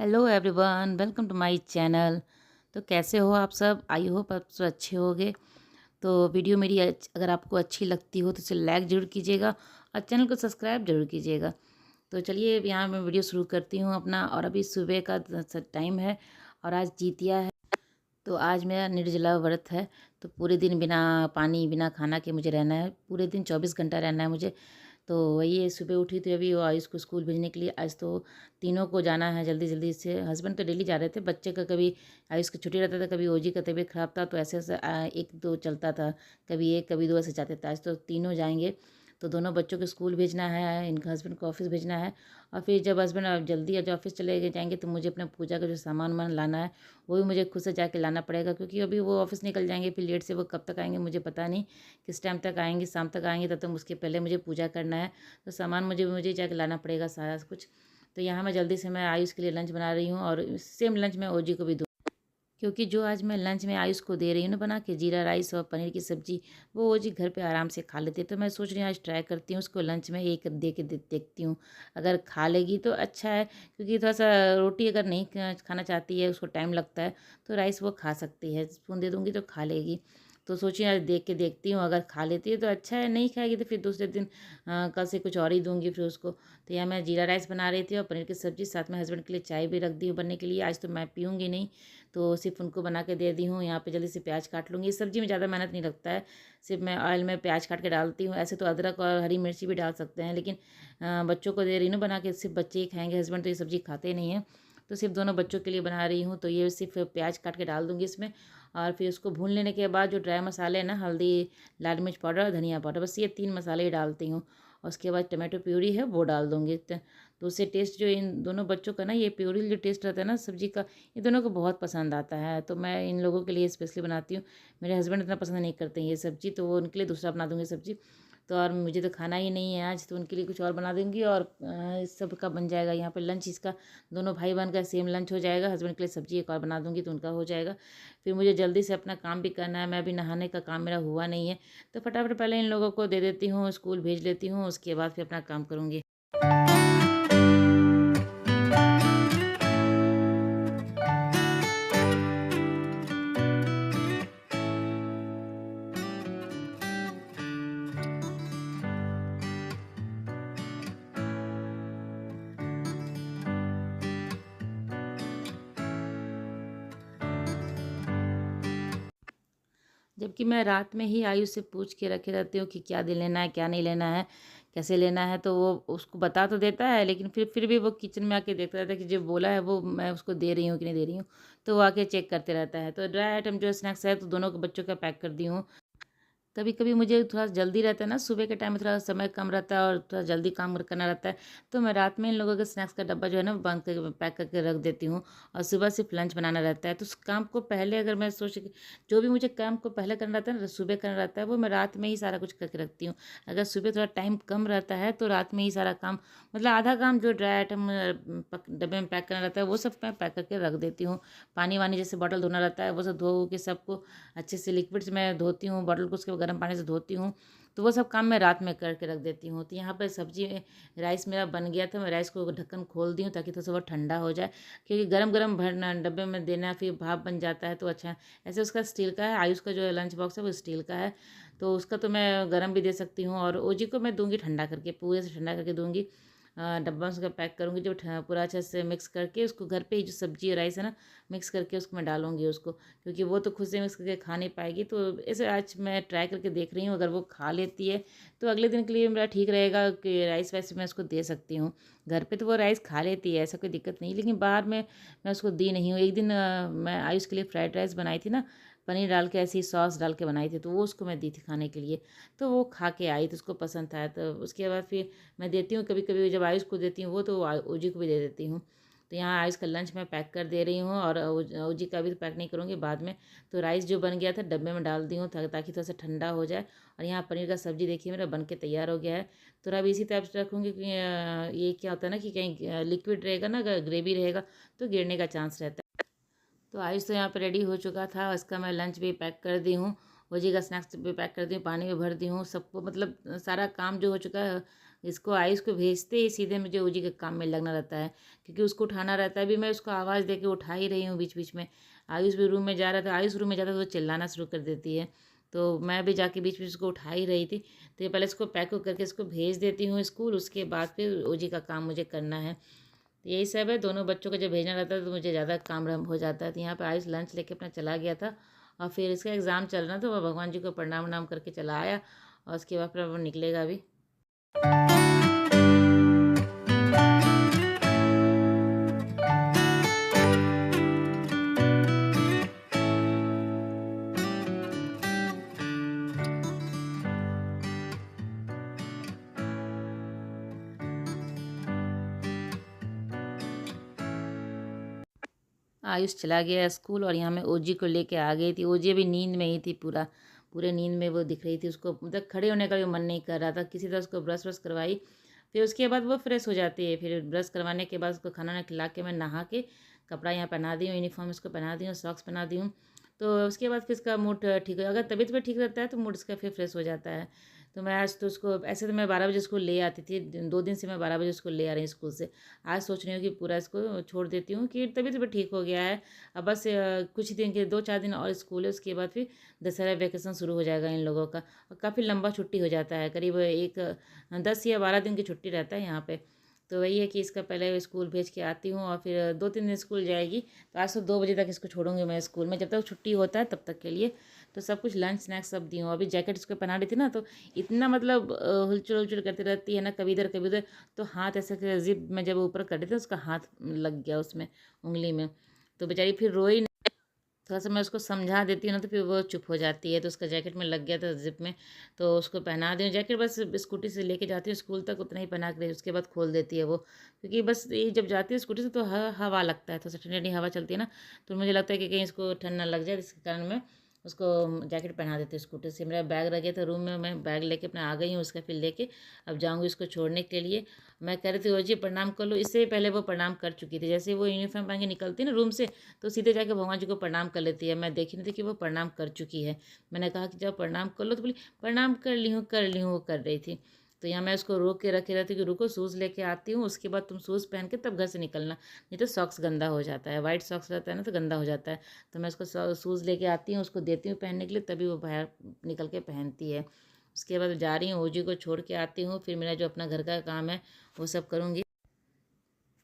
Hello everyone, welcome to my channel. तो कैसे हो आप सब? आई होप आप सब अच्छे होगे। तो वीडियो मेरी अगर आपको अच्छी लगती हो तो इसे लाइक ज़रूर कीजिएगा और चैनल को सब्सक्राइब जरूर कीजिएगा। तो चलिए अब यहाँ मैं वीडियो शुरू करती हूँ अपना। और अभी सुबह का टाइम है और आज जीतिया है। तो आज मेरा निर्जला व्रत है। तो पूरे दिन बिना पानी बिना खाना के मुझे रहना है, पूरे दिन 24 घंटा रहना है मुझे। तो वही है, सुबह उठी थी अभी वो आयुष को स्कूल भेजने के लिए। आज तो तीनों को जाना है जल्दी जल्दी से। हस्बैंड तो डेली जा रहे थे, बच्चे का कभी आयुष की छुट्टी रहता था, कभी ओजी का तबीयत खराब था, तो ऐसे ऐसे एक दो चलता था, कभी एक कभी दो ऐसे जाते थे। आज तो तीनों जाएंगे। तो दोनों बच्चों को स्कूल भेजना है, इनका हस्बैंड को ऑफिस भेजना है। और फिर जब हस्बैंड जल्दी आज ऑफिस चले जाएंगे तो मुझे अपने पूजा का जो सामान वामान लाना है वो भी मुझे खुद से जाके लाना पड़ेगा, क्योंकि अभी वो ऑफिस निकल जाएंगे, फिर लेट से वो कब तक आएंगे मुझे पता नहीं। किस टाइम तक आएंगे, शाम तक आएंगे, तब तक उसके पहले मुझे पूजा करना है। तो सामान मुझे मुझे जाके लाना पड़ेगा सारा कुछ। तो यहाँ मैं जल्दी से मैं आयुष के लिए लंच बना रही हूँ और सेम लंच मैं ओजी को भी दूँ, क्योंकि जो आज मैं लंच में आयुष को दे रही हूँ ना बना के, जीरा राइस और पनीर की सब्जी, वो ओजी घर पे आराम से खा लेती है। तो मैं सोच रही हूँ आज ट्राई करती हूँ उसको लंच में एक दे के देखती हूँ। अगर खा लेगी तो अच्छा है, क्योंकि थोड़ा सा रोटी अगर नहीं खाना चाहती है, उसको टाइम लगता है, तो राइस वो खा सकती है। स्पून दे दूँगी तो खा लेगी। तो सोचिए आज देख के देखती हूँ, अगर खा लेती है तो अच्छा है, नहीं खाएगी तो फिर दूसरे दिन कल से कुछ और ही दूंगी फिर उसको। तो यहाँ मैं जीरा राइस बना रही थी और पनीर की सब्जी, साथ में हस्बैंड के लिए चाय भी रख दी हूँ बनने के लिए। आज तो मैं पीऊँगी नहीं, तो सिर्फ उनको बना के दे दी हूँ। यहाँ पे जल्दी से प्याज काट लूँगी। इस सब्ज़ी में ज़्यादा मेहनत नहीं लगता है, सिर्फ मैं ऑयल में प्याज काट के डालती हूँ। ऐसे तो अदरक और हरी मिर्ची भी डाल सकते हैं, लेकिन बच्चों को दे रही हूँ बना के, सिर्फ बच्चे ही खाएंगे, हस्बैंड तो ये सब्ज़ी खाते नहीं हैं। तो सिर्फ दोनों बच्चों के लिए बना रही हूँ। तो ये सिर्फ प्याज काट के डाल दूँगी इसमें। और फिर उसको भून लेने के बाद जो ड्राई मसाले हैं ना, हल्दी, लाल मिर्च पाउडर और धनिया पाउडर, बस ये 3 मसाले ही डालती हूँ। और उसके बाद टमाटो प्यूरी है वो डाल दूँगी। तो उससे टेस्ट जो इन दोनों बच्चों का ना, ये प्यूरी जो टेस्ट रहता है ना सब्ज़ी का, ये दोनों को बहुत पसंद आता है। तो मैं इन लोगों के लिए स्पेशली बनाती हूँ। मेरे हस्बैंड इतना पसंद नहीं करते हैं ये सब्ज़ी, तो वो उनके लिए दूसरा बना दूँगी सब्ज़ी। तो और मुझे तो खाना ही नहीं है आज, तो उनके लिए कुछ और बना दूँगी। और इस सब का बन जाएगा यहाँ पे लंच इसका। दोनों भाई बहन का सेम लंच हो जाएगा। हस्बैंड के लिए सब्ज़ी एक और बना दूँगी तो उनका हो जाएगा। फिर मुझे जल्दी से अपना काम भी करना है। मैं अभी नहाने का काम मेरा हुआ नहीं है, तो फटाफट पहले इन लोगों को दे देती हूँ, स्कूल भेज लेती हूँ, उसके बाद फिर अपना काम करूँगी। जबकि मैं रात में ही आयुष से पूछ के रखे रहती हूँ कि क्या दे लेना है, क्या नहीं लेना है, कैसे लेना है। तो वो उसको बता तो देता है, लेकिन फिर भी वो किचन में आके देखता रहता है कि जो बोला है वो मैं उसको दे रही हूँ कि नहीं दे रही हूँ। तो वो आके चेक करते रहता है। तो ड्राई आइटम जो स्नैक्स है तो दोनों को बच्चों का पैक कर दी हूँ। कभी कभी मुझे थोड़ा जल्दी रहता है ना, सुबह के टाइम में थोड़ा समय कम रहता है और थोड़ा जल्दी काम करना रहता है। तो मैं रात में इन लोगों के स्नैक्स का डब्बा जो है ना वो बंद करके पैक करके रख देती हूँ। और सुबह सिर्फ लंच बनाना रहता है। तो उस काम को पहले अगर मैं सोच कि जो भी मुझे काम को पहले करना रहता है ना, सुबह करना रहता है, वो मैं रात में ही सारा कुछ करके रखती हूँ। अगर सुबह थोड़ा टाइम कम रहता है तो रात में ही सारा काम, मतलब आधा काम जो ड्राई आइटम डब्बे में पैक करना रहता है वो सब मैं पैक करके रख देती हूँ। पानी वानी जैसे बॉटल धोना रहता है वो सब धो के सबको अच्छे से लिक्विड से मैं धोती हूँ, बॉटल को उसके बाद गर्म पानी से धोती हूँ। तो वो सब काम मैं रात में करके रख देती हूँ। तो यहाँ पर सब्जी राइस मेरा बन गया था। मैं राइस को ढक्कन खोल दी हूँ ताकि थोड़ा सा वो ठंडा हो जाए, क्योंकि गरम गरम भरना डब्बे में देना फिर भाप बन जाता है तो अच्छा है। ऐसे उसका स्टील का है, आयुष का जो लंच बॉक्स है वो स्टील का है। तो उसका तो मैं गरम भी दे सकती हूँ, और ओजी को मैं दूंगी ठंडा करके, पूरे से ठंडा करके दूंगी। डब्बा में उसका पैक करूँगी, जब पूरा अच्छे से मिक्स करके उसको घर पे ही जो सब्जी और राइस है ना, मिक्स करके उसको मैं डालूंगी उसको, क्योंकि वो तो खुद से मिक्स करके खा नहीं पाएगी। तो ऐसे आज मैं ट्राई करके देख रही हूँ, अगर वो खा लेती है तो अगले दिन के लिए मेरा ठीक रहेगा कि राइस वाइस मैं उसको दे सकती हूँ। घर पे तो वो राइस खा लेती है, ऐसा कोई दिक्कत नहीं, लेकिन बाहर में मैं उसको दी नहीं हूँ। एक दिन मैं आयुष के लिए फ्राइड राइस बनाई थी ना, पनीर डाल के ऐसी सॉस डाल के बनाई थी, तो वो उसको मैं दी थी खाने के लिए। तो वो खा के आई तो उसको पसंद था। तो उसके बाद फिर मैं देती हूँ, कभी कभी जब आयुष को देती हूँ वो, तो ओजी को भी दे देती हूँ। तो यहाँ आयुष का लंच मैं पैक कर दे रही हूँ, और ओजी का भी तो पैक नहीं करूँगी बाद में। तो राइस जो बन गया था डब्बे में डाल दी हूँ ताकि थोड़ा सा ठंडा हो जाए। और यहाँ पनीर का सब्जी देखिए मेरा बन के तैयार हो गया है। तो अब इसी टाइप से रखूँगी कि ये क्या होता है ना कि कहीं लिक्विड रहेगा ना, ग्रेवी रहेगा तो गिरने का चांस रहता है। तो आयुष तो यहाँ पे रेडी हो चुका था, इसका मैं लंच भी पैक कर दी हूँ, ओजी का स्नैक्स भी पैक कर दी हूँ, पानी भी भर दी हूँ, सबको मतलब सारा काम जो हो चुका है इसको आयुष को भेजते ही सीधे मुझे ओजी के काम में लगना रहता है, क्योंकि उसको उठाना रहता है। अभी मैं उसको आवाज़ दे के उठा ही रही हूँ बीच बीच में। आयुष भी रूम में जा रहा था, आयुष रूम में जाता तो चिल्लाना शुरू कर देती है, तो मैं भी जाके बीच बीच उसको उठा ही रही थी। तो ये पहले इसको पैक करके इसको भेज देती हूँ स्कूल, उसके बाद फिर ओजी का काम मुझे करना है। तो यही सब है, दोनों बच्चों को जब भेजना रहता है तो मुझे ज़्यादा काम हो जाता है। तो यहाँ पे आयुष लंच लेके अपना चला गया था, और फिर इसका एग्ज़ाम चल रहा था, तो वह भगवान जी को प्रणाम वनाम करके चला आया, और उसके बाद फिर वो निकलेगा अभी। आयुष चला गया स्कूल, और यहाँ मैं ओजी को लेके आ गई थी। ओजी अभी नींद में ही थी, पूरे नींद में वो दिख रही थी। उसको मतलब खड़े होने का भी मन नहीं कर रहा था। किसी तरह उसको ब्रश व्रश करवाई, फिर उसके बाद वो फ्रेश हो जाती है। फिर ब्रश करवाने के बाद उसको खाना वाना खिला के मैं नहा के कपड़ा यहाँ पहना दी हूँ, यूनिफॉर्म इसको पहना दी हूँ, सॉक्स पहना दी हूँ। तो उसके बाद फिर इसका मूड ठीक हो, अगर तबीयत भी ठीक रहता है तो मूड इसका फिर फ्रेश हो जाता है। तो मैं आज तो उसको, ऐसे तो मैं 12 बजे स्कूल ले आती थी, 2 दिन से मैं 12 बजे स्कूल ले आ रही हूँ स्कूल से। आज सोच रही हूँ कि पूरा इसको छोड़ देती हूँ, कि तबीयत भी ठीक हो गया है। अब बस कुछ दिन के 2-4 दिन और स्कूल है, उसके बाद फिर दशहरा वैकेशन शुरू हो जाएगा इन लोगों का, और काफ़ी लंबा छुट्टी हो जाता है, करीब 10 या 12 दिन की छुट्टी रहता है यहाँ पे। तो वही है कि इसका पहले स्कूल भेज के आती हूँ, और फिर 2-3 दिन स्कूल जाएगी। तो आज तो 2 बजे तक इसको छोड़ूंगी मैं स्कूल में, जब तक छुट्टी होता है तब तक के लिए। तो सब कुछ लंच स्नैक्स सब दी हूँ। अभी जैकेट इसको पहना रही थी ना, तो इतना मतलब हुलचुल हुलचुल करती रहती है ना, कभी इधर कभी उधर। तो हाथ ऐसे जिप में जब ऊपर कर रही थी, उसका हाथ लग गया उसमें, उंगली में। तो बेचारी फिर रोई। थोड़ा सा मैं उसको समझा देती हूँ ना, तो फिर वो चुप हो जाती है। तो उसका जैकेट में लग गया था जिप में, तो उसको पहना दी हूँ जैकेट। बस स्कूटी से लेके जाती हूँ स्कूल तक, उतना ही पहना के उसके बाद खोल देती है वो, क्योंकि बस ये जब जाती है स्कूटी से तो हवा लगता है, तो ठंडी ठंडी हवा चलती है ना, तो मुझे लगता है कि कहीं इसको ठंड ना लग जाए, जिसके कारण मैं उसको जैकेट पहना देती हूँ स्कूटी से। मेरा बैग रह गया था रूम में, मैं बैग लेके अपने आ गई हूँ, उसका फिर लेके अब जाऊँगी उसको छोड़ने के लिए। मैं कह रही थी, जी प्रणाम कर लो, इससे पहले वो प्रणाम कर चुकी थी। जैसे वो यूनिफॉर्म पहन के निकलती है ना रूम से, तो सीधे जाके भगवान जी को प्रणाम कर लेती है। मैं देखी नहीं थी कि वो प्रणाम कर चुकी है। मैंने कहा कि जब प्रणाम कर लो, तो बोली प्रणाम कर ली हूँ, वो कर रही थी। तो यहाँ मैं उसको रोक के रखे रहती कि रुको शूज़ लेके आती हूँ, उसके बाद तुम शूज़ पहन के तब घर से निकलना, नहीं तो सॉक्स गंदा हो जाता है। वाइट सॉक्स रहता है ना, तो गंदा हो जाता है। तो मैं उसको शूज़ लेके आती हूँ, उसको देती हूँ पहनने के लिए, तभी वो बाहर निकल के पहनती है। उसके बाद जा रही हूँ, ओजी को छोड़ के आती हूँ, फिर मेरा जो अपना घर का काम है वो सब करूँगी।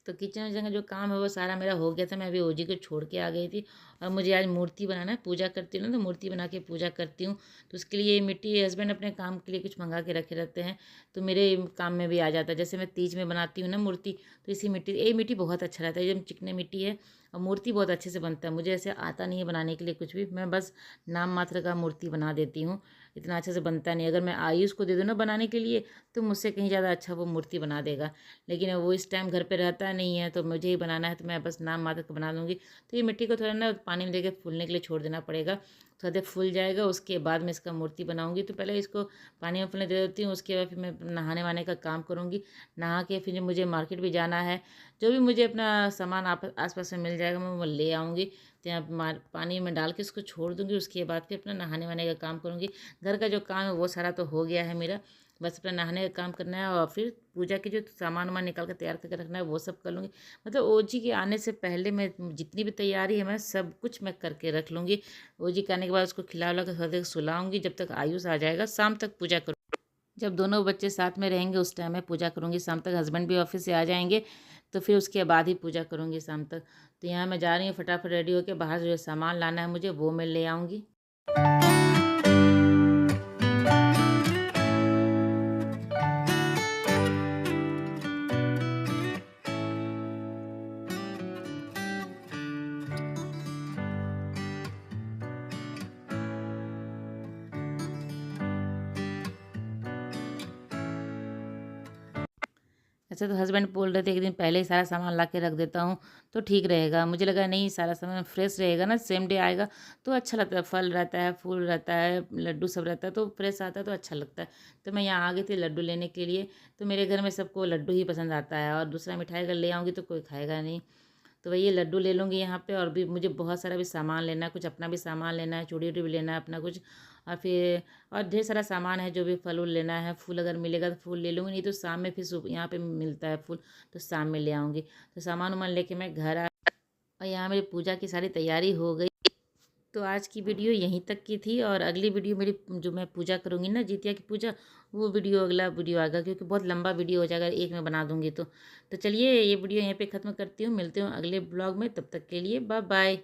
तो किचन विचन का जो काम है वो सारा मेरा हो गया था। मैं अभी ओजी को छोड़ के आ गई थी, और मुझे आज मूर्ति बनाना है। पूजा करती हूँ ना, तो मूर्ति बना के पूजा करती हूँ। तो उसके लिए मिट्टी हस्बैंड अपने काम के लिए कुछ मंगा के रखे रहते हैं, तो मेरे काम में भी आ जाता है। जैसे मैं तीज में बनाती हूँ ना मूर्ति, तो इसी मिट्टी, ये मिट्टी बहुत अच्छा रहता है, एकदम चिकनी मिट्टी है, और मूर्ति बहुत अच्छे से बनता है। मुझे ऐसे आता नहीं है बनाने के लिए कुछ भी, मैं बस नाम मात्र का मूर्ति बना देती हूँ, इतना अच्छे से बनता नहीं। अगर मैं आयुष को दे दूँ ना बनाने के लिए, तो मुझसे कहीं ज़्यादा अच्छा वो मूर्ति बना देगा। लेकिन वो इस टाइम घर पे रहता नहीं है, तो मुझे ही बनाना है, तो मैं बस नाम मात्र का बना दूँगी। तो ये मिट्टी को थोड़ा ना पानी में देके फूलने के लिए छोड़ देना पड़ेगा, थोड़ा देर फूल जाएगा, उसके बाद मैं इसका मूर्ति बनाऊँगी। तो पहले इसको पानी में फूलने दे देती हूँ, उसके बाद फिर मैं नहाने वहाने का काम करूँगी। नहा के फिर मुझे मार्केट भी जाना है, जो भी मुझे अपना सामान आस पास में मिल जाएगा मैं वो ले आऊँगी। तो यहाँ पानी में डाल के उसको छोड़ दूँगी, उसके बाद फिर अपना नहाने वहाने का काम करूँगी। घर का जो काम है वो सारा तो हो गया है मेरा, बस अपना नहाने का काम करना है, और फिर पूजा के जो सामान वामान निकाल कर तैयार करके रखना है वो सब कर लूँगी। मतलब ओजी के आने से पहले मैं जितनी भी तैयारी है मैं सब कुछ मैं करके रख लूँगी। ओजी के आने के बाद उसको खिला उला कर थोड़ा देर सुलाऊँगी, जब तक आयुष आ जाएगा शाम तक पूजा करूँ। जब दोनों बच्चे साथ में रहेंगे उस टाइम मैं पूजा करूँगी। शाम तक हस्बैंड भी ऑफिस से आ जाएंगे, तो फिर उसके बाद ही पूजा करूँगी शाम तक। तो यहाँ मैं जा रही हूँ फटाफट रेडी होकर, बाहर से जो सामान लाना है मुझे वो मैं ले आऊँगी। अच्छा, तो हस्बैंड बोल रहे थे एक दिन पहले ही सारा सामान ला के रख देता हूँ तो ठीक रहेगा। मुझे लगा नहीं, सारा सामान फ्रेश रहेगा ना, सेम डे आएगा तो अच्छा लगता है। फल रहता है, फूल रहता है, लड्डू सब रहता है, तो फ्रेश आता है तो अच्छा लगता है। तो मैं यहाँ आ गई थी लड्डू लेने के लिए। तो मेरे घर में सबको लड्डू ही पसंद आता है, और दूसरा मिठाई अगर ले आऊँगी तो कोई खाएगा नहीं। तो वही ये लड्डू ले लूँगी यहाँ पे। और भी मुझे बहुत सारा भी सामान लेना है, कुछ अपना भी सामान लेना है, चूड़ी वूड़ी भी लेना है अपना कुछ। और फिर और ढेर सारा सामान है, जो भी फल उल लेना है। फूल अगर मिलेगा तो फूल ले लूँगी, नहीं तो शाम में फिर यहाँ पे मिलता है फूल, तो शाम में ले आऊँगी। तो सामान वामान लेके मैं घर आ। और यहाँ मेरी पूजा की सारी तैयारी हो गई। तो आज की वीडियो यहीं तक की थी, और अगली वीडियो मेरी जो मैं पूजा करूँगी ना, जितिया की पूजा, वो वीडियो अगला वीडियो आएगा, क्योंकि बहुत लंबा वीडियो हो जाएगा एक में बना दूँगी तो चलिए ये वीडियो यहीं पे ख़त्म करती हूँ। मिलते हूँ अगले ब्लॉग में, तब तक के लिए बाय बाय।